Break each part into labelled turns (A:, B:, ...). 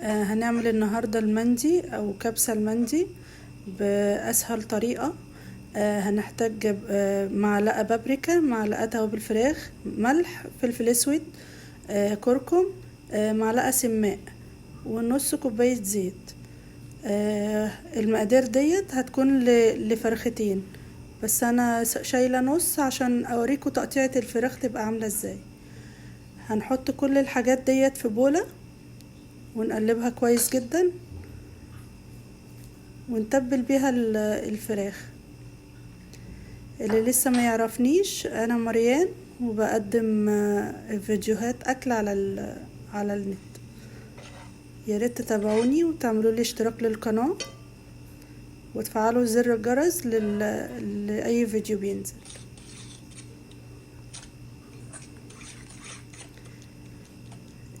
A: هنعمل النهاردة المندي أو كبسة المندي بأسهل طريقة. هنحتاج معلقة بابريكا، معلقة توابل فراخ، ملح، فلفل أسود، كركم، معلقة سماق، ونص كوباية زيت. المقادير ديت هتكون لفرختين، بس أنا شايلة نص عشان أوريكم تقطيعة الفراخ تبقى عاملة ازاي. هنحط كل الحاجات ديت في بولة ونقلبها كويس جدا ونتبل بيها الفراخ. اللي لسه ما يعرفنيش، انا مريان وبقدم فيديوهات اكل على النت. يا ريت تتابعوني وتعملوا لي اشتراك للقناة وتفعلوا زر الجرس لاي فيديو بينزل.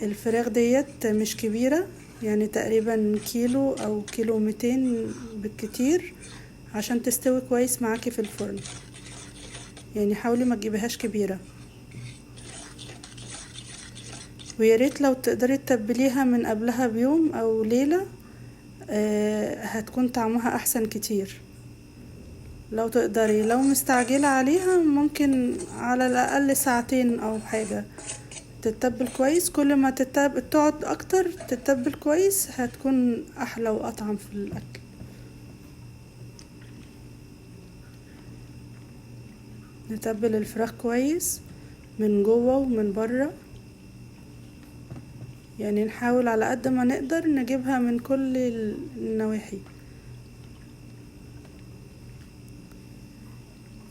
A: الفراخ ديت مش كبيرة، يعني تقريبا كيلو او كيلو 200 بالكتير عشان تستوي كويس معاكي في الفرن. يعني حاولي ما تجيبيهاش كبيرة، ويا ريت لو تقدري تتبليها من قبلها بيوم او ليلة، هتكون طعمها احسن كتير. لو تقدري، لو مستعجلة عليها ممكن على الاقل ساعتين او حاجة تتبل كويس. كل ما تقعد اكتر تتبل كويس هتكون احلى واطعم في الاكل. نتبل الفراخ كويس من جوه ومن بره، يعني نحاول على قد ما نقدر نجيبها من كل النواحي.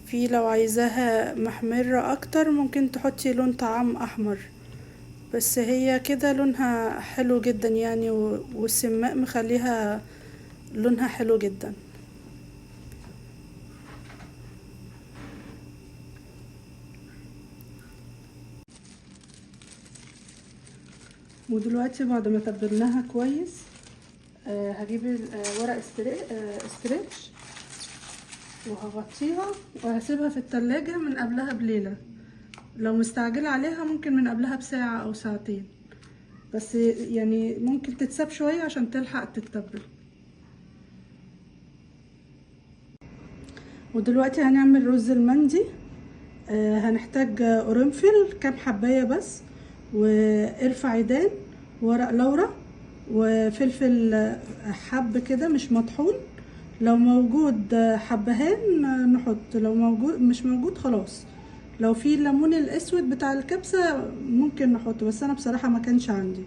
A: في لو عايزاها محمرة اكتر ممكن تحطي لون طعام احمر، بس هي كده لونها حلو جدا يعني، والسماق مخليها لونها حلو جدا. ودلوقتي بعد ما تبلناها كويس، هجيب ورق استريتش وهغطيها وهسيبها في التلاجة من قبلها بليلة. لو مستعجلة عليها ممكن من قبلها بساعة او ساعتين، بس يعني ممكن تتساب شوية عشان تلحق تتبل. ودلوقتي هنعمل رز المندي. هنحتاج قرنفل كام حباية بس، وقرفة عيدان، ورق لورا، وفلفل حب كده مش مطحون. لو موجود حبهان نحط، لو موجود مش موجود خلاص. لو في الليمون الاسود بتاع الكبسة ممكن نحطه، بس انا بصراحة ما كانش عندي.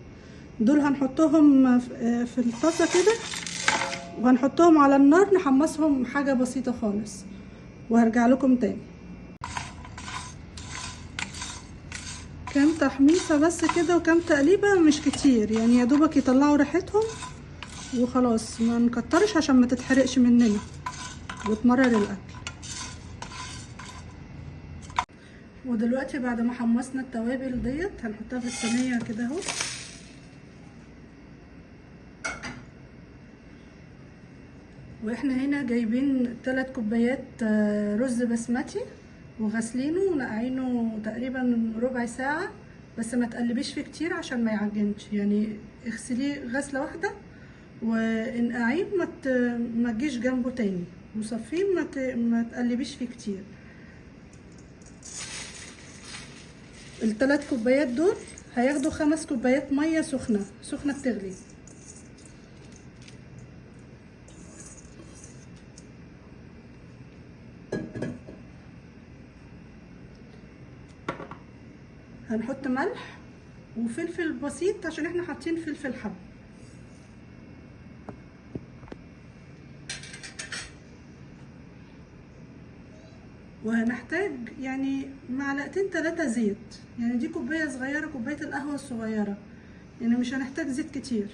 A: دول هنحطهم في الطاسة كده، وهنحطهم على النار نحمصهم حاجة بسيطة خالص، وهرجع لكم تاني. كام تحميصة بس كده وكام تقليبة مش كتير، يعني يا دوبك يطلعوا ريحتهم وخلاص، ما نكترش عشان ما تتحرقش مننا وتمرر الاكل. ودلوقتي بعد ما حمصنا التوابل ديت هنحطها في الصينية كده اهو. واحنا هنا جايبين 3 كوبايات رز بسمتي، وغسلينه ونقعينه تقريبا ربع ساعة، بس ما تقلبيش فيه كتير عشان ما يعجنش. يعني اغسليه غسلة واحدة وانقعيه، ما تجيش جنبه تاني، وصفيه ما تقلبيش فيه كتير. ال3 كوبايات دول هياخدوا 5 كوبايات مية سخنة سخنة بتغلي. هنحط ملح وفلفل بسيط عشان احنا حاطين فلفل حب، وهنحتاج يعني معلقتين 3 زيت. يعني دي كوباية صغيرة، كوباية القهوة الصغيرة، يعني مش هنحتاج زيت كتير.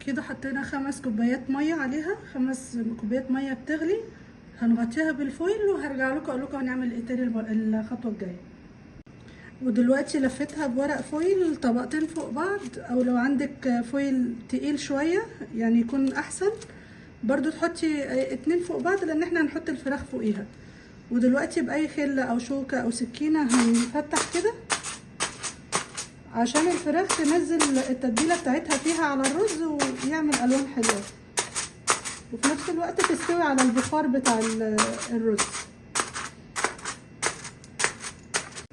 A: كده حطينا 5 كوبايات ميه عليها، 5 كوبايات ميه بتغلي. هنغطيها بالفويل وهرجع لكم اقول لكم هنعمل ايه تاني الخطوه الجايه. ودلوقتي لفتها بورق فويل طبقتين فوق بعض، او لو عندك فويل تقيل شويه يعني يكون احسن، برضو تحطي 2 فوق بعض لان احنا هنحط الفراخ فوقيها. ودلوقتي باي خله او شوكه او سكينه هنفتح كده عشان الفراخ تنزل التتبيله بتاعتها فيها على الرز ويعمل الوان حلوه، وفي نفس الوقت تستوي على البخار بتاع الرز.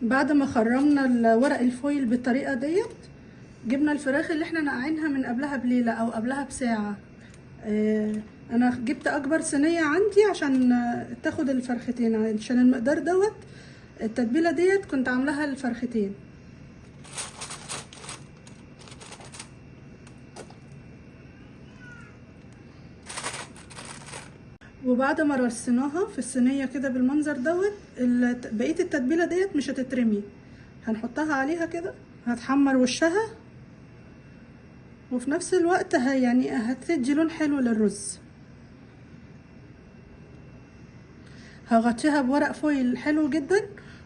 A: بعد ما خرمنا ورق الفويل بالطريقه ديت، جبنا الفراخ اللي احنا نقعينها من قبلها بليله او قبلها بساعه. انا جبت اكبر صينيه عندي عشان تاخد الفرختين، عشان المقدار دوت التتبيله ديت كنت عاملاها الفرختين. وبعد ما رصيناها في الصينيه كده بالمنظر دوت، بقيه التتبيله ديت مش هتترمي، هنحطها عليها كده، هتحمر وشها وفي نفس الوقت يعني هتدي لون حلو للرز. هغطيها بورق فويل حلو جدا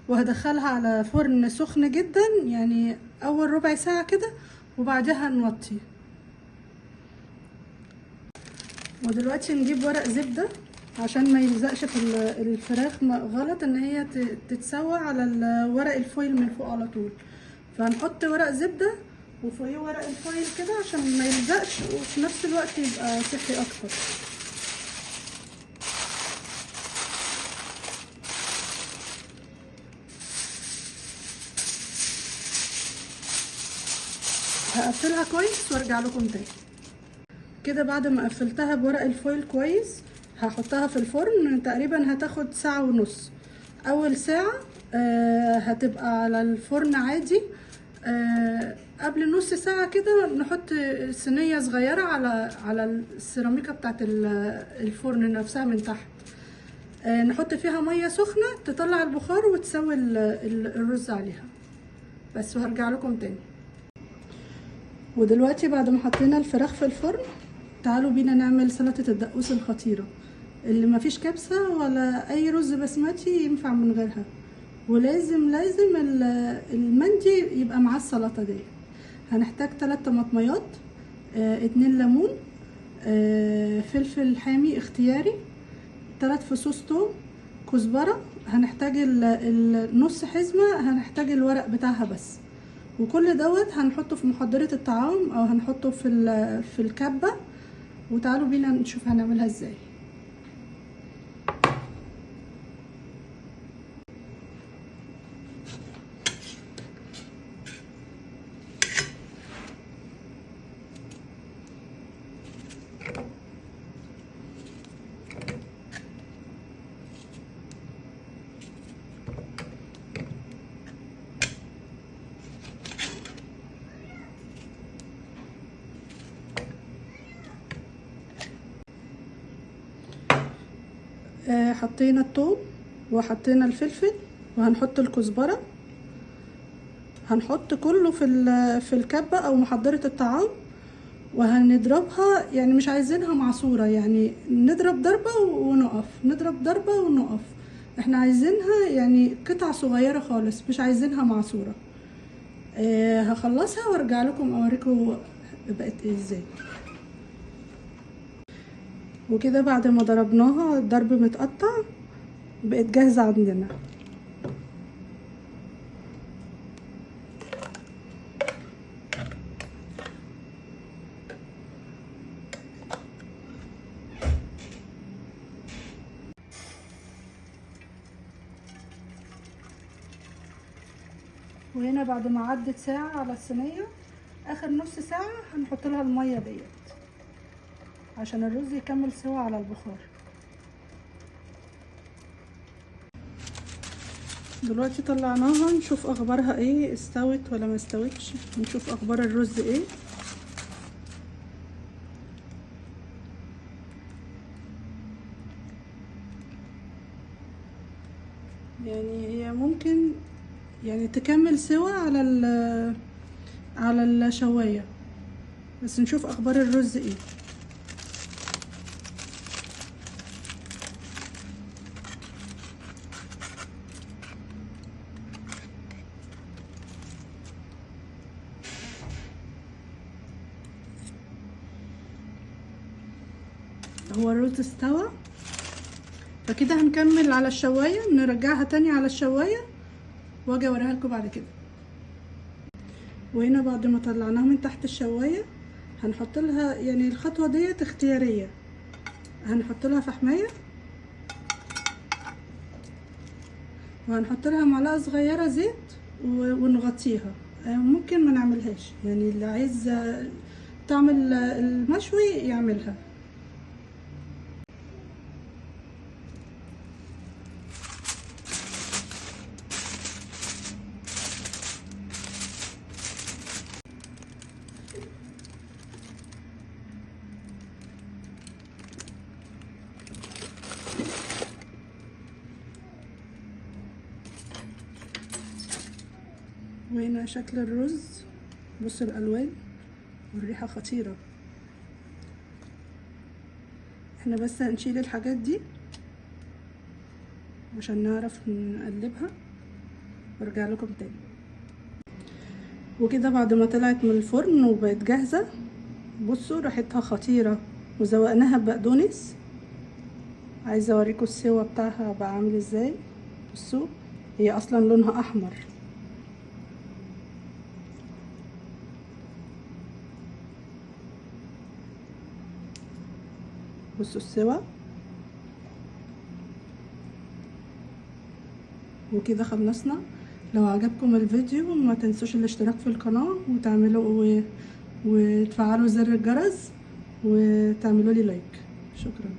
A: وهدخلها على فرن سخن جدا، يعني اول ربع ساعه كده وبعدها نوطي. ودلوقتي نجيب ورق زبده عشان ما يلزقش في الفراخ، غلط ان هي تتسوى على ورق الفويل من فوق على طول، فهنحط ورق زبده وفوقيه ورق الفويل كده عشان ما يلزقش وفي نفس الوقت يبقى صحي اكتر. هقفلها كويس وارجع لكم تاني. كده بعد ما قفلتها بورق الفويل كويس هحطها في الفرن، تقريبا هتاخد 1.5 ساعة. اول ساعة هتبقى على الفرن عادي. قبل نص ساعة كده نحط صينية صغيرة على السيراميكا بتاعت الفرن نفسها من تحت، نحط فيها مية سخنة تطلع البخار وتسوي الرز عليها بس، وهرجع لكم تاني. ودلوقتي بعد ما حطينا الفراخ في الفرن، تعالوا بينا نعمل سلطة الدقوس الخطيرة اللي مفيش كبسة ولا اي رز بسمتي ينفع من غيرها، ولازم المندي يبقى معاه السلطة دي. هنحتاج 3 طماطميات، 2 ليمون، فلفل حامي اختياري، 3 فصوص توم، كزبرة، هنحتاج نص حزمة، هنحتاج الورق بتاعها بس. وكل دوت هنحطه في محضرة الطعام او هنحطه في الكبة. وتعالوا بينا نشوف هنعملها ازاي. حطينا الثوم وحطينا الفلفل وهنحط الكزبرة، هنحط كله في الكبة او محضرة الطعام وهنضربها، يعني مش عايزينها معصورة، يعني نضرب ضربة ونقف، نضرب ضربة ونقف، احنا عايزينها يعني قطع صغيرة خالص، مش عايزينها معصورة. هخلصها وارجع لكم اوريكم بقت ازاي. وكده بعد ما ضربناها الضرب متقطع بقت جاهزة عندنا. وهنا بعد ما عدت ساعة على الصينية، اخر نص ساعة هنحط لها المية ديت عشان الرز يكمل سوا على البخار. دلوقتي طلعناها نشوف اخبارها ايه، استوت ولا ما استوتش، نشوف اخبار الرز ايه. يعني هي ممكن يعني تكمل سوا على الشواية. بس نشوف اخبار الرز ايه. هو الرز استوى، فكده هنكمل على الشوايه، نرجعها تاني على الشوايه واجي اوريها لكم بعد كده. وهنا بعد ما طلعناها من تحت الشوايه هنحط لها، يعني الخطوه ديت اختياريه، هنحط لها فحميه وهنحط لها معلقه صغيره زيت ونغطيها. ممكن ما نعملهاش، يعني اللي عايز طعم المشوي يعملها. وهنا شكل الرز، بصوا الالوان والريحه خطيره. احنا بس هنشيل الحاجات دي عشان نعرف نقلبها وارجع لكم تاني. وكده بعد ما طلعت من الفرن وبقت جاهزه، بصوا ريحتها خطيره، وزوقناها ببقدونس. عايزه اوريكم السوا بتاعها بقى عامل ازاي. بصوا هي اصلا لونها احمر. بصوا السوا. وكده خلصنا. لو عجبكم الفيديو ما تنسوش الاشتراك في القناة وتفعلوا زر الجرس وتعملوا لي لايك. شكرا.